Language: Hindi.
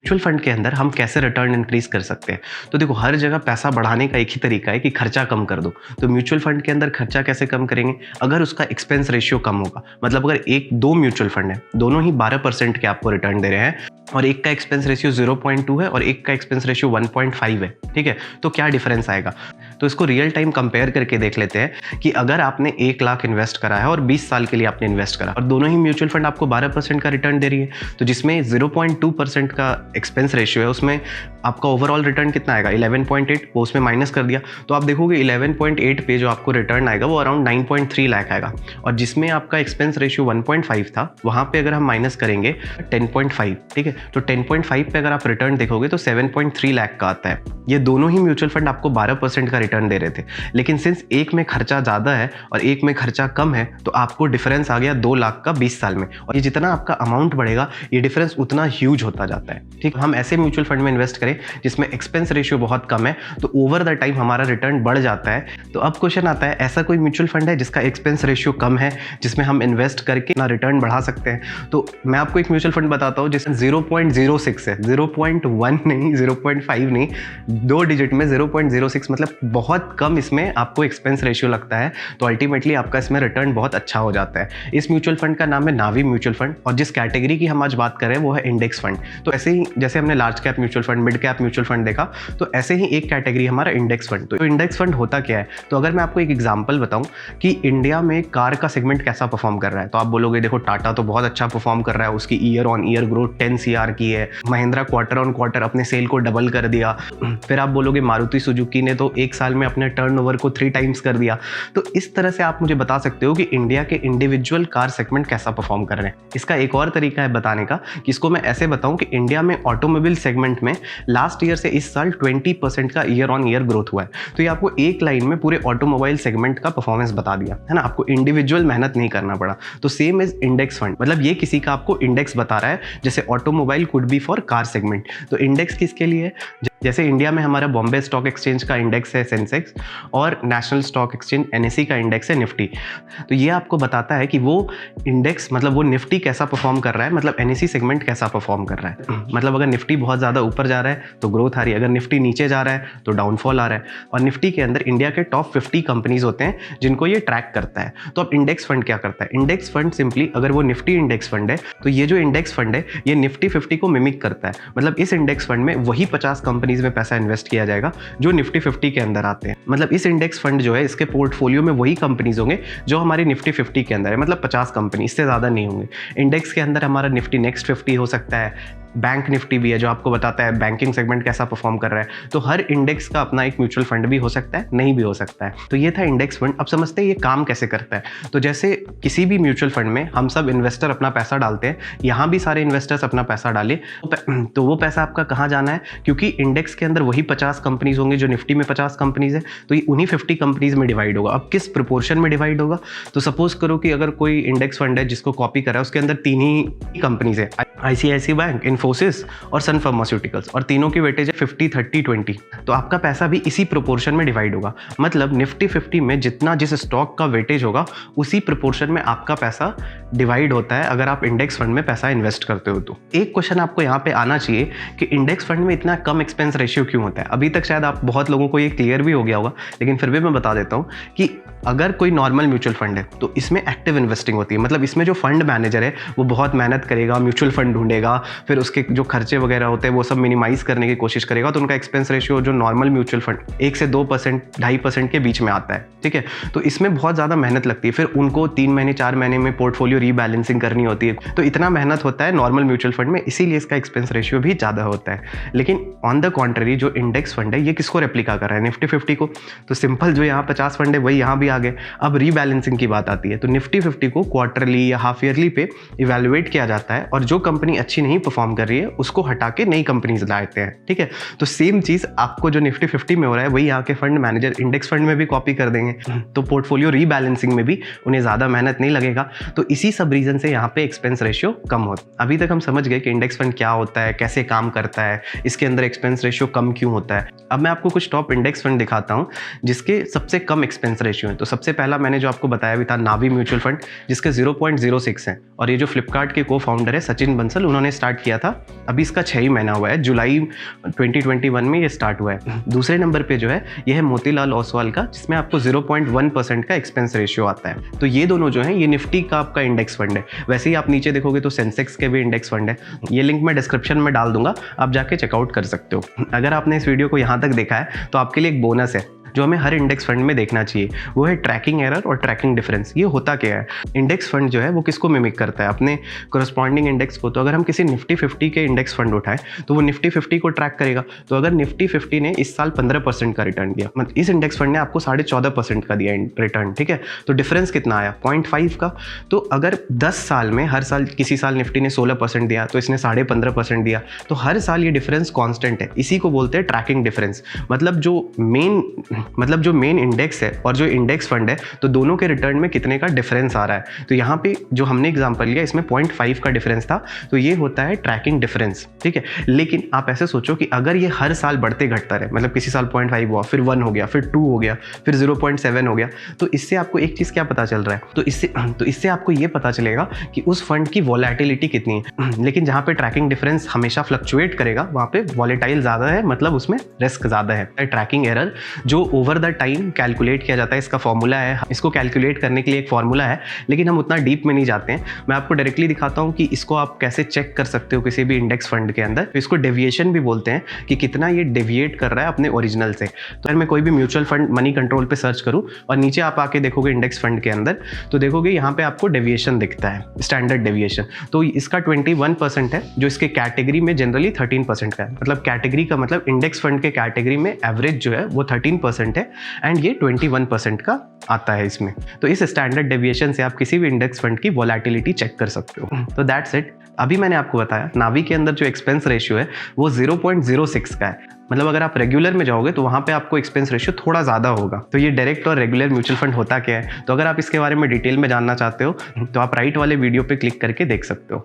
म्यूचुअल फंड के अंदर हम कैसे रिटर्न इंक्रीज कर सकते हैं। तो देखो, हर जगह पैसा बढ़ाने का एक ही तरीका है कि खर्चा कम कर दो। तो म्यूचुअल फंड के अंदर खर्चा कैसे कम करेंगे? अगर उसका एक्सपेंस रेशियो कम होगा, मतलब अगर दो म्यूचुअल फंड है, दोनों ही 12% के आपको रिटर्न दे रहे हैं और एक का एक्सपेंस रेशियो 0.2 है और एक का एक्सपेंस रेशियो 1.5 है, ठीक है, तो क्या डिफरेंस आएगा? तो इसको रियल टाइम कंपेयर करके देख लेते हैं कि अगर आपने 1 लाख इन्वेस्ट करा है और 20 साल के लिए आपने इन्वेस्ट करा और दोनों ही म्यूचुअल फंड आपको 12% का रिटर्न दे रही है, तो जिसमें 0.2% का एक्सपेंस रेशियो है उसमें आपका ओवरऑल रिटर्न कितना आएगा? 11.8, वो उसमें माइनस कर दिया तो आप देखोगे 11.8 पे जो आपको रिटर्न आएगा वो अराउंड 9.3 लाख आएगा, और जिसमें आपका एक्सपेंस रेशियो 1.5 था वहाँ पे अगर हम माइनस करेंगे 10.5, ठीक है, तो 10.5 पे अगर आप रिटर्न देखोगे तो 7.3 लाख का आता है। ये दोनों ही म्यूचुअल फंड आपको 12% का रिटर्न दे रहे थे, लेकिन सिंस एक में खर्चा ज़्यादा है और एक में खर्चा कम है तो आपको डिफरेंस आ गया 2 लाख का 20 साल में, और ये जितना आपका अमाउंट बढ़ेगा ये डिफरेंस उतना ह्यूज होता जाता है। ठीक, हम ऐसे म्यूचुअल फंड में इन्वेस्ट करें जिसमें एक्सपेंस रेशियो बहुत कम है तो ओवर द टाइम हमारा रिटर्न बढ़ जाता है। तो अब क्वेश्चन आता है, ऐसा कोई म्यूचुअल फंड है जिसका एक्सपेंस रेशियो कम है जिसमें हम इन्वेस्ट करके अपना रिटर्न बढ़ा सकते हैं? तो मैं आपको एक म्यूचुअल फंड बताता हूँ जिसमें 0.06 है, 0.1 नहीं, 0.5 नहीं, 2 डिजिट में 0.06, मतलब बहुत कम इसमें आपको एक्सपेंस रेशियो लगता है, तो अल्टीमेटली आपका इसमें रिटर्न बहुत अच्छा हो जाता है। इस म्यूचुअल फंड का नाम है नावी म्यूचुअल फंड, और जिस कैटेगरी की हम आज बात कर रहे हैं वो है इंडेक्स फंड। तो ऐसे ही जैसे हमने large cap mutual fund, mid cap mutual fund देखा, तो ऐसे ही एक कैटेगरी हमारा इंडेक्स फंड। तो इंडेक्स फंड होता क्या है? तो अगर मैं आपको एक एग्जांपल बताऊं कि इंडिया में कार का सेगमेंट कैसा परफॉर्म कर रहा है, तो आप बोलोगे देखो टाटा तो बहुत अच्छा परफॉर्म कर रहा है, उसकी year on year growth 10 CR की है, महिंद्रा क्वार्टर ऑन क्वार्टर अपने सेल को डबल कर दिया। फिर आप बोलोगे मारुति सुजुकी ने तो एक साल में अपने टर्नओवर को 3 टाइम्स कर दिया। तो इस तरह से आप मुझे बता सकते हो कि इंडिया के इंडिविजुअल कार सेगमेंट कैसा परफॉर्म कर रहे हैं। इसका एक और तरीका है बताने का कि इसको मैं ऐसे बताऊं कि इंडिया में ऑटोमोबाइल सेगमेंट में लास्ट ईयर से इस साल 20% का ईयर ऑन ईयर ग्रोथ हुआ है। तो ये आपको एक लाइन में पूरे ऑटोमोबाइल सेगमेंट का परफॉर्मेंस बता दिया है ना, आपको इंडिविजुअल मेहनत नहीं करना पड़ा। तो सेम इज इंडेक्स फंड, मतलब ये किसी का आपको इंडेक्स बता रहा है, जैसे automobile could be for car segment. तो इंडेक्स किसके लिए है? जैसे इंडिया में हमारा बॉम्बे स्टॉक एक्सचेंज का इंडेक्स है सेंसेक्स और नेशनल स्टॉक एक्सचेंज NSE का इंडेक्स है निफ्टी। तो ये आपको बताता है कि वो इंडेक्स, मतलब वो निफ्टी कैसा परफॉर्म कर रहा है, मतलब NSE सेगमेंट कैसा परफॉर्म कर रहा है। मतलब अगर निफ्टी बहुत ज़्यादा ऊपर जा रहा है तो ग्रोथ आ रही है, अगर निफ्टी नीचे जा रहा है तो डाउनफॉल आ रहा है। और निफ्टी के अंदर इंडिया के टॉप 50 कंपनीज होते हैं जिनको ये ट्रैक करता है। तो अब इंडेक्स फंड क्या करता है? इंडेक्स फंड सिंपली, अगर वो निफ्टी इंडेक्स फंड है तो ये जो इंडेक्स फंड है ये निफ्टी 50 को मिमिक करता है। मतलब इस इंडेक्स फंड में वही 50 कंपनीज में पैसा इन्वेस्ट किया जाएगा जो निफ्टी 50 के अंदर आते हैं। मतलब इस इंडेक्स फंड जो है इसके पोर्टफोलियो में वही कंपनीज होंगे जो हमारे निफ्टी 50 के अंदर है, मतलब 50 कंपनी, इससे ज़्यादा नहीं होंगे। इंडेक्स के अंदर हमारा निफ्टी नेक्स्ट 50 हो सकता है, बैंक निफ्टी भी है जो आपको बताता है बैंकिंग सेगमेंट कैसा परफॉर्म कर रहा है। तो हर इंडेक्स का अपना एक म्यूचुअल फंड भी हो सकता है, नहीं भी हो सकता है। तो ये था इंडेक्स फंड। अब समझते हैं ये काम कैसे करता है। तो जैसे किसी भी म्यूचुअल फंड में हम सब इन्वेस्टर अपना पैसा डालते हैं, यहाँ भी सारे इन्वेस्टर्स अपना पैसा डाले, तो वो पैसा आपका कहाँ जाना है? क्योंकि इंडेक्स के अंदर वही 50 कंपनीज होंगे जो निफ्टी में 50 कंपनीज है, तो ये उन्हीं 50 कंपनीज में डिवाइड होगा। अब किस प्रोपोर्शन में डिवाइड होगा? तो सपोज करो कि अगर कोई इंडेक्स फंड है जिसको कॉपी करा है, उसके अंदर 3 ही कंपनीज है, ICICI बैंक, इन्फोसिस और सन फार्मास्यूटिकल्स, और तीनों की वेटेज है 50, 30, 20। तो आपका पैसा भी इसी प्रोपोर्शन में डिवाइड होगा। मतलब निफ्टी 50 में जितना जिस स्टॉक का वेटेज होगा उसी प्रोपोर्शन में आपका पैसा डिवाइड होता है अगर आप इंडेक्स फंड में पैसा इन्वेस्ट करते हो। तो एक क्वेश्चन आपको यहाँ पे आना चाहिए कि इंडेक्स फंड में इतना कम एक्सपेंस रेशियो क्यों होता है? अभी तक शायद आप बहुत लोगों को ये क्लियर भी हो गया होगा, लेकिन फिर भी मैं बता देता हूँ कि अगर कोई नॉर्मल म्यूचुअल फंड है तो इसमें एक्टिव इन्वेस्टिंग होती है। मतलब इसमें जो फंड मैनेजर है वो बहुत मेहनत करेगा, म्यूचुअल फंड ढूंढेगा, फिर उसके जो खर्चे वगैरह होते हैं वो सब मिनिमाइज करने की कोशिश करेगा। तो उनका एक्सपेंस रेशियो जो नॉर्मल म्यूचुअल फंड 1 से 2%, 2.5% के बीच में आता है, ठीक है। तो इसमें बहुत ज़्यादा मेहनत लगती है, फिर उनको 3 महीने 4 महीने में पोर्टफोलियो रीबैलेंसिंग करनी होती है। तो इतना मेहनत होता है नॉर्मल म्यूचुअल फंड में, इसीलिए इसका एक्सपेंस रेशियो भी ज़्यादा होता है। लेकिन ऑन द कॉन्ट्ररी जो इंडेक्स फंड है ये किसको रेप्लिका कर रहा है? निफ्टी 50 को। तो सिंपल जो यहाँ 50 फंड है वही यहाँ भी आ गए। अब रीबैलेंसिंग की बात आती है तो निफ्टी 50 को क्वार्टरली या हाफ ईयरली पे इवैल्यूएट किया जाता है, और जो कंपनी अच्छी नहीं परफॉर्म कर रही है उसको हटा के नई कंपनीज लाते हैं, ठीक है। तो सेम चीज आपको जो निफ्टी 50 में हो रहा है वही यहाँ के फंड मैनेजर इंडेक्स फंड में भी कॉपी कर देंगे। तो पोर्टफोलियो रीबैलेंसिंग में भी उन्हें ज्यादा मेहनत नहीं लगेगा। तो इसी सब रीजन से यहाँ पे एक्सपेंस रेशियो कम होता है। अभी तक हम समझ गए कि इंडेक्स फंड क्या होता है, कैसे काम करता है, इसके अंदर एक्सपेंस रेशियो कम क्यों होता है। अब मैं आपको कुछ टॉप इंडेक्स फंड दिखाता हूँ जिसके सबसे कम एक्सपेंस रेशियो है। तो सबसे पहला मैंने जो आपको बताया भी था नावी म्यूचुअल फंड, जिसके 0.06 है, और ये जो फ्लिपकार्ट के को फाउंडर है सचिन बंसल, उन्होंने स्टार्ट किया था, अभी इसका 6 ही महीना हुआ है, जुलाई 2021 में ये स्टार्ट हुआ है। दूसरे नंबर पे जो है ये है मोतीलाल ओसवाल का, जिसमें आपको 0.1% का एक्सपेंस रेशियो आता है। तो ये दोनों जो हैं ये निफ्टी का आपका इंडेक्स फंड है। वैसे ही आप नीचे देखोगे तो सेंसेक्स के भी इंडेक्स फंड है, ये लिंक मैं डिस्क्रिप्शन में डाल दूंगा, आप जाके चेकआउट कर सकते हो। अगर आपने इस वीडियो को यहाँ तक देखा है तो आपके लिए एक बोनस है जो हमें हर इंडेक्स फंड में देखना चाहिए, वो है ट्रैकिंग एरर और ट्रैकिंग डिफरेंस। ये होता क्या है? इंडेक्स फंड जो है वो किसको मिमिक करता है? अपने कोरस्पॉन्डिंग इंडेक्स को। तो अगर हम किसी निफ्टी 50 के इंडेक्स फंड उठाएं तो वो निफ्टी 50 को ट्रैक करेगा। तो अगर निफ्टी 50 ने इस साल 15% का रिटर्न दिया, मतलब इस इंडेक्स फंड ने आपको 14.5% का दिया रिटर्न, ठीक है, तो डिफरेंस कितना आया? 0.5 का। तो अगर 10 साल में हर साल किसी साल निफ्टी ने 16% दिया तो इसने 15.5% दिया, तो हर साल ये डिफरेंस कॉन्स्टेंट है। इसी को बोलते हैं ट्रैकिंग डिफरेंस। मतलब जो मेन इंडेक्स है और जो इंडेक्स फंड है, तो दोनों के रिटर्न में कितने का डिफरेंस आ रहा है। तो यहाँ पे जो हमने एग्जांपल लिया इसमें 0.5 का डिफरेंस था, तो ये होता है ट्रैकिंग डिफरेंस, ठीक है। लेकिन आप ऐसे सोचो कि अगर ये हर साल बढ़ते घटता रहे, मतलब किसी साल 0.5 हुआ, फिर 1 हो गया, फिर 2 हो गया, फिर 0.7 हो गया, तो इससे आपको एक चीज़ क्या पता चल रहा है? तो इससे आपको ये पता चलेगा कि उस फंड की वॉलेटिलिटी कितनी है। लेकिन जहाँ पे ट्रैकिंग डिफरेंस हमेशा फ्लक्चुएट करेगा वहाँ पे वॉलेटाइल ज़्यादा है, मतलब उसमें रिस्क ज़्यादा है। ट्रैकिंग एरर जो ओवर द टाइम कैलकुलेट किया जाता है, इसका फॉर्मूला है, इसको कैलकुलेट करने के लिए एक फॉर्मूला है, लेकिन हम उतना डीप में नहीं जाते हैं। मैं आपको डायरेक्टली दिखाता हूं कि इसको आप कैसे चेक कर सकते हो किसी भी इंडेक्स फंड के अंदर। तो इसको डेविएशन भी बोलते हैं कि कितना ये डेविएट कर रहा है अपने ओरिजिनल से। तो अगर मैं कोई भी म्यूचुअल फंड मनी कंट्रोल पे सर्च करूं और नीचे आप आके देखोगे इंडेक्स फंड के अंदर, तो देखोगे यहाँ पे आपको डेविएशन दिखता है, स्टैंडर्ड डेविएशन। तो इसका 21% है, जो इसके कैटेगरी में जनरली 13% का है। मतलब कैटेगरी का मतलब इंडेक्स फंड के कैटेगरी में एवरेज जो है वो 13% है एंड ये 21% का आता है इसमें। तो इस स्टैंडर्ड डेविएशन से आप किसी भी इंडेक्स फंड की वॉलेटिलिटी चेक कर सकते हो। तो दैट्स इट। अभी मैंने आपको बताया नावी के अंदर जो एक्सपेंस रेशियो है वो 0.06 का है। मतलब अगर आप रेगुलर में जाओगे तो वहाँ पे आपको एक्सपेंस रेशियो थोड़ा ज़्यादा होगा। तो ये डायरेक्ट और रेगुलर म्यूचुअल फंड होता क्या है? तो अगर आप इसके बारे में डिटेल में जानना चाहते हो तो आप राइट वाले वीडियो पे क्लिक करके देख सकते हो।